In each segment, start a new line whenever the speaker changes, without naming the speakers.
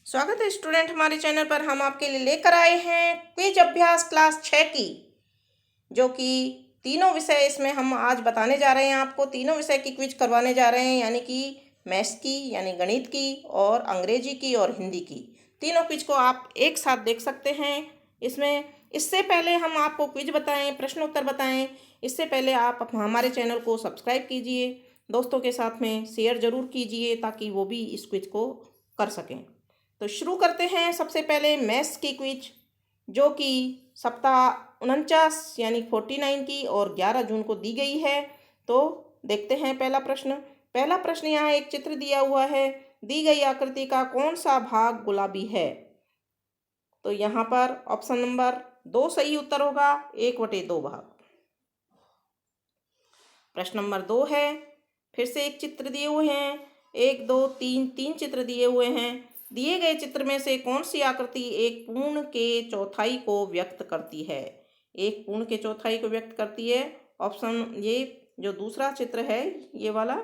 स्वागत है स्टूडेंट, हमारे चैनल पर हम आपके लिए लेकर आए हैं क्विज अभ्यास क्लास 6 की, जो कि तीनों विषय इसमें हम आज बताने जा रहे हैं। आपको तीनों विषय की क्विज करवाने जा रहे हैं, यानी कि मैथ्स की यानी गणित की और अंग्रेजी की और हिंदी की। तीनों क्विज को आप एक साथ देख सकते हैं इसमें। इससे पहले हम आपको क्विज बताएं, प्रश्न उत्तर बताएं, इससे पहले आप हमारे चैनल को सब्सक्राइब कीजिए, दोस्तों के साथ में शेयर ज़रूर कीजिए ताकि वो भी इस क्विज को कर सकें। तो शुरू करते हैं सबसे पहले मैथ्स की क्विज, जो कि सप्ताह 49 यानी 49 की और 11 जून को दी गई है। तो देखते हैं पहला प्रश्न यहाँ एक चित्र दिया हुआ है। दी गई आकृति का कौन सा भाग गुलाबी है? तो यहाँ पर ऑप्शन नंबर 2 सही उत्तर होगा, 1/2 भाग। प्रश्न नंबर 2 है, फिर से एक चित्र दिए हुए हैं, 1 2 3 3 चित्र दिए हुए हैं। दिए गए चित्र में से कौन सी आकृति एक पूर्ण के चौथाई को व्यक्त करती है? एक पूर्ण के चौथाई को व्यक्त करती है। ऑप्शन ये जो दूसरा चित्र है ये वाला,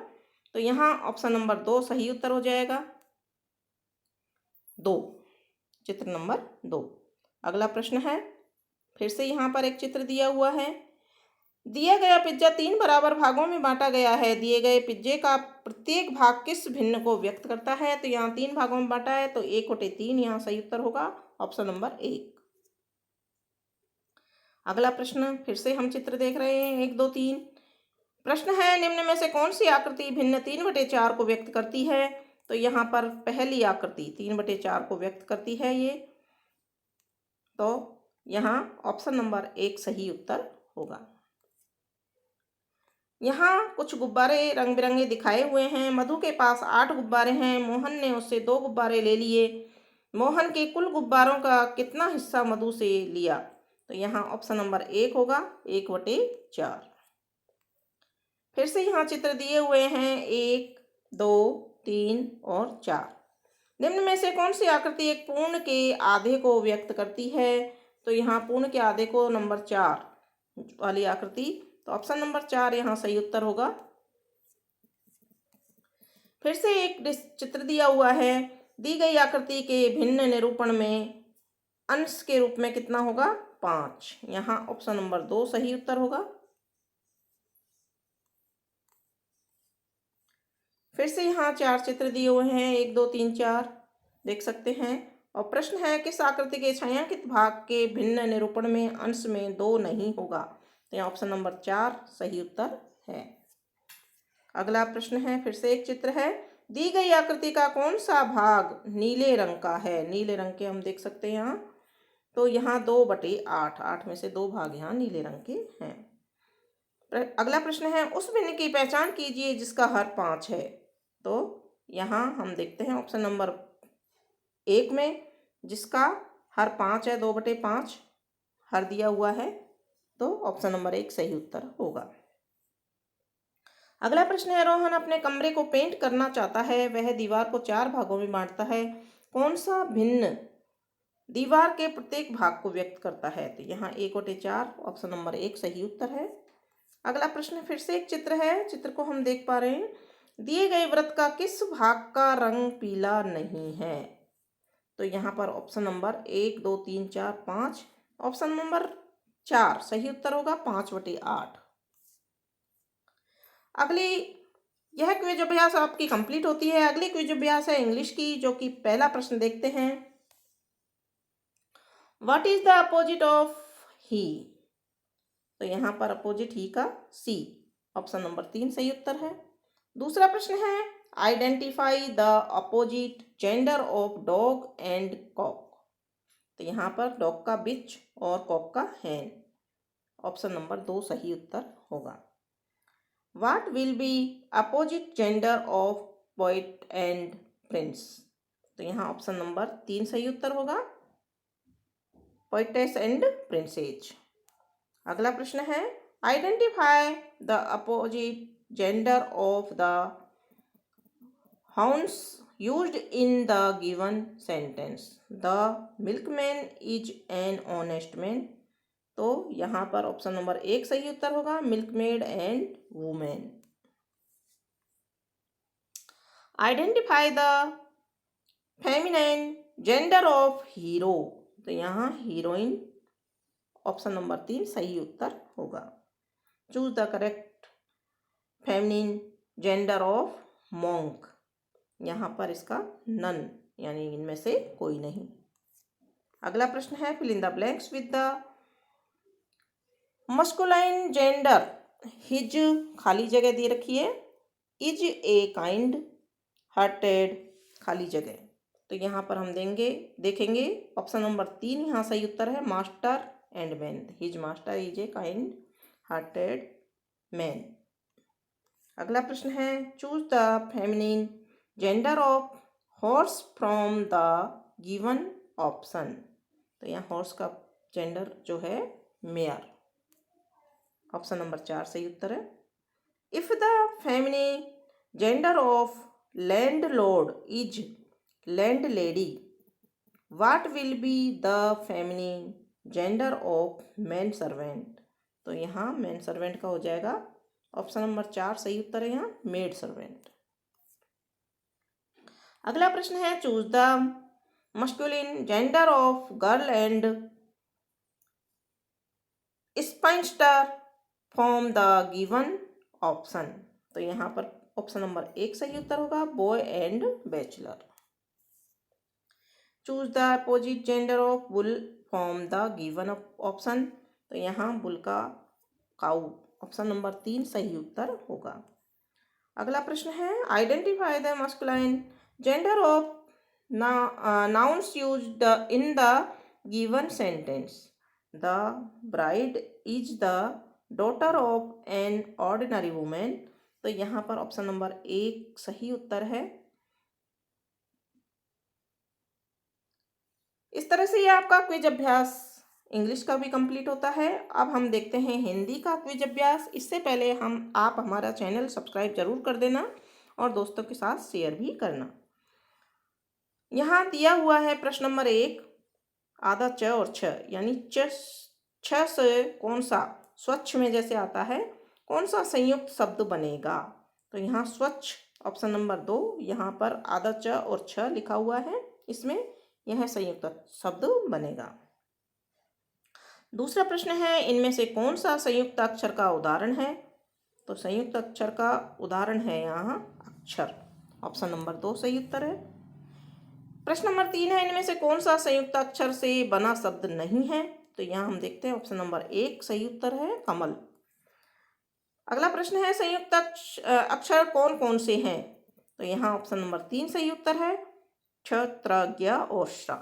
तो यहाँ ऑप्शन नंबर 2 सही उत्तर हो जाएगा, 2, चित्र नंबर 2। अगला प्रश्न है, फिर से यहाँ पर एक चित्र दिया हुआ है। दिया गया पिज्जा 3 बराबर भागों में बांटा गया है। दिए गए पिज्जे का प्रत्येक भाग किस भिन्न को व्यक्त करता है? तो यहाँ 3 भागों में बांटा है, तो 1/3 यहाँ सही उत्तर होगा, ऑप्शन नंबर 1। अगला प्रश्न, फिर से हम चित्र देख रहे हैं, 1 2 3। प्रश्न है, निम्न में से कौन सी आकृति भिन्न 3/4 को व्यक्त करती है? तो यहाँ पर पहली आकृति 3/4 को व्यक्त करती है ये, तो यहाँ ऑप्शन नंबर 1 सही उत्तर होगा। यहाँ कुछ गुब्बारे रंग बिरंगे दिखाए हुए हैं। मधु के पास 8 गुब्बारे हैं। मोहन ने उससे 2 गुब्बारे ले लिए। मोहन के कुल गुब्बारों का कितना हिस्सा मधु से लिया? तो यहाँ ऑप्शन नंबर 1 होगा, 1/4। फिर से यहाँ चित्र दिए हुए हैं, 1 2 3 और 4। निम्न में से कौन सी आकृति एक पूर्ण के आधे को व्यक्त करती है? तो यहाँ पूर्ण के आधे को नंबर 4 वाली आकृति, तो ऑप्शन नंबर 4 यहाँ सही उत्तर होगा। फिर से एक चित्र दिया हुआ है। दी गई आकृति के भिन्न निरूपण में अंश के रूप में कितना होगा? 5। यहाँ ऑप्शन नंबर 2 सही उत्तर होगा। फिर से यहाँ 4 चित्र दिए हुए हैं, 1 2 3 4 देख सकते हैं। और प्रश्न है, किस आकृति के छायांकित भाग के भिन्न निरूपण में अंश में 2 नहीं होगा? तो यहाँ ऑप्शन नंबर 4 सही उत्तर है। अगला प्रश्न है, फिर से एक चित्र है। दी गई आकृति का कौन सा भाग नीले रंग का है? नीले रंग के हम देख सकते हैं यहाँ, तो यहाँ 2/8, 8 में से 2 भाग यहाँ नीले रंग के हैं। अगला प्रश्न है, उस भिन्न की पहचान कीजिए जिसका हर 5 है। तो यहाँ हम देखते हैं ऑप्शन नंबर 1 में जिसका हर 5 है, 2/5 हर दिया हुआ है, तो ऑप्शन नंबर 1 सही उत्तर होगा। अगला प्रश्न है, रोहन अपने कमरे को पेंट करना चाहता है। वह दीवार को 4 भागों में बांटता है। कौन सा भिन्न दीवार के प्रत्येक भाग को व्यक्त करता है? तो यहाँ 1/4 ऑप्शन नंबर 1 सही उत्तर है। अगला प्रश्न, फिर से एक चित्र है। चित्र को हम देख पा रहे हैं। दिए गए वृत्त का किस भाग का रंग पीला नहीं है? तो यहाँ पर ऑप्शन नंबर 1 2 3 4 5, ऑप्शन नंबर 4 सही उत्तर होगा, 5/8। अगली यह क्विज अभ्यास आपकी कंप्लीट होती है। अगली क्विज अभ्यास है इंग्लिश की, जो कि पहला प्रश्न देखते हैं। What is the opposite of he? तो यहाँ पर अपोजिट ही का सी, ऑप्शन नंबर 3 सही उत्तर है। दूसरा प्रश्न है, identify the opposite gender of dog and cock. तो यहाँ पर डॉग का बिच और कॉक का हैन, ऑप्शन नंबर 2 सही उत्तर होगा। What will be opposite gender of poet and Prince? तो यहाँ ऑप्शन नंबर 3 सही उत्तर होगा, पोएटेस एंड प्रिंसेज। अगला प्रश्न है, identify the opposite gender of the hounds used in the given sentence. The milkman is an honest man. तो यहाँ पर ऑप्शन नंबर 1 सही उत्तर होगा, milkmaid and women. Identify the feminine gender of hero, तो यहाँ हीरोइन ऑप्शन नंबर 3 सही उत्तर होगा। Choose the correct feminine gender of monk, यहाँ पर इसका नन यानी इनमें से कोई नहीं। अगला प्रश्न है fill in the blanks with the masculine gender his, खाली जगह दे रखी है, इज ए काइंड हार्टेड, खाली जगह। तो यहाँ पर हम देखेंगे ऑप्शन नंबर 3 यहाँ सही उत्तर है, master and man. His master is a kind hearted man. अगला प्रश्न है choose the feminine gender of horse from the given option, तो यहाँ हॉर्स का जेंडर जो है मेयर, ऑप्शन नंबर 4 सही उत्तर है। If the feminine gender of land Lord is land lady, what will be the feminine gender of man servant, तो यहाँ man servant का हो जाएगा ऑप्शन नंबर 4 सही उत्तर है यहाँ मेड सर्वेंट। अगला प्रश्न है choose the masculine gender of girl and spinster from the given option, तो यहाँ पर ऑप्शन नंबर 1 सही उत्तर होगा boy and bachelor. Choose the opposite gender of bull from the given option, तो यहाँ बुल का काऊ, ऑप्शन नंबर 3 सही उत्तर होगा। अगला प्रश्न है identify the masculine gender of nouns used in the given sentence, the bride is the daughter of an ordinary women, तो यहाँ पर ऑप्शन नंबर 1 सही उत्तर है। इस तरह से ये आपका क्विज अभ्यास इंग्लिश का भी कंप्लीट होता है। अब हम देखते हैं हिंदी का क्विज अभ्यास। इससे पहले आप हमारा चैनल सब्सक्राइब जरूर कर देना और दोस्तों के साथ शेयर भी करना। यहाँ दिया हुआ है प्रश्न नंबर 1, आधा च और छ, यानी छ से कौन सा स्वच्छ में जैसे आता है कौन सा संयुक्त शब्द बनेगा, तो यहाँ स्वच्छ ऑप्शन नंबर 2, यहाँ पर आधा च और छ लिखा हुआ है, इसमें यह संयुक्त शब्द बनेगा। दूसरा प्रश्न है इनमें से कौन सा संयुक्त अक्षर का उदाहरण है, तो संयुक्त अक्षर का उदाहरण है यहाँ अक्षर, ऑप्शन नंबर 2 सही उत्तर है। प्रश्न नंबर 3 है इनमें से कौन सा संयुक्त अक्षर से बना शब्द नहीं है, तो यहाँ हम देखते हैं ऑप्शन नंबर 1 सही उत्तर है कमल। अगला प्रश्न है संयुक्त अक्षर कौन कौन से हैं, तो यहाँ ऑप्शन नंबर 3 सही उत्तर है क्ष, त्र, ज्ञ और श्र।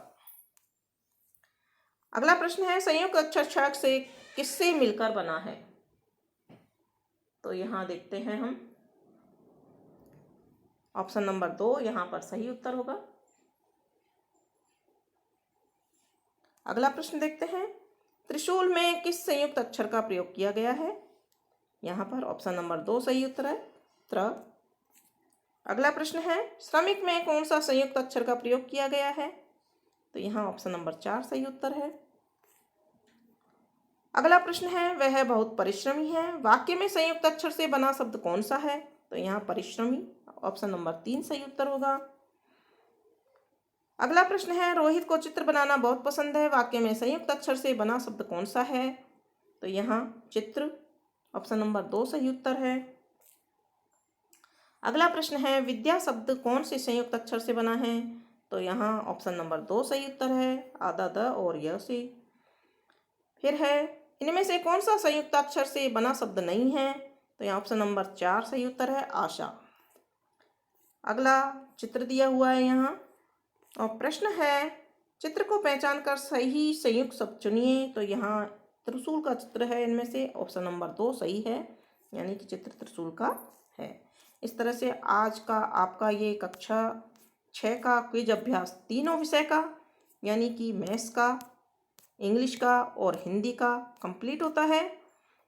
अगला प्रश्न है संयुक्त अक्षर छ से किससे मिलकर बना है, तो यहाँ देखते हैं हम ऑप्शन नंबर 2 यहाँ पर सही उत्तर होगा। अगला प्रश्न देखते हैं त्रिशूल में किस संयुक्त अक्षर का प्रयोग किया गया है, यहाँ पर ऑप्शन नंबर 2 सही उत्तर है त्र। अगला प्रश्न है श्रमिक में कौन सा संयुक्त अक्षर का प्रयोग किया गया है, तो यहाँ ऑप्शन नंबर 4 सही उत्तर है। अगला प्रश्न है वह बहुत परिश्रमी है, वाक्य में संयुक्त अक्षर से बना शब्द कौन सा है, तो यहाँ परिश्रमी ऑप्शन नंबर 3 सही उत्तर होगा। अगला प्रश्न है रोहित को चित्र बनाना बहुत पसंद है, वाक्य में संयुक्त अक्षर से बना शब्द कौन सा है, तो यहाँ चित्र ऑप्शन नंबर 2 सही उत्तर है। अगला प्रश्न है विद्या शब्द कौन से संयुक्त अक्षर से बना है, तो यहाँ ऑप्शन नंबर 2 सही उत्तर है आधा द और य से। फिर है इनमें से कौन सा संयुक्त अक्षर से बना शब्द नहीं है, तो यहाँ ऑप्शन नंबर 4 सही उत्तर है आशा। अगला चित्र दिया हुआ है यहाँ और प्रश्न है चित्र को पहचान कर सही संयुक्त शब्द चुनिए, तो यहाँ त्रिशूल का चित्र है, इनमें से ऑप्शन नंबर 2 सही है, यानी कि चित्र त्रिशूल का है। इस तरह से आज का आपका ये कक्षा 6 का क्विज अभ्यास तीनों विषय का यानी कि मैथ्स का, इंग्लिश का और हिंदी का कंप्लीट होता है।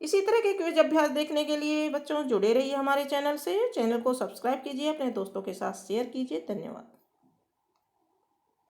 इसी तरह के क्विज अभ्यास देखने के लिए बच्चों जुड़े रहिए हमारे चैनल से। चैनल को सब्सक्राइब कीजिए, अपने दोस्तों के साथ शेयर कीजिए। धन्यवाद।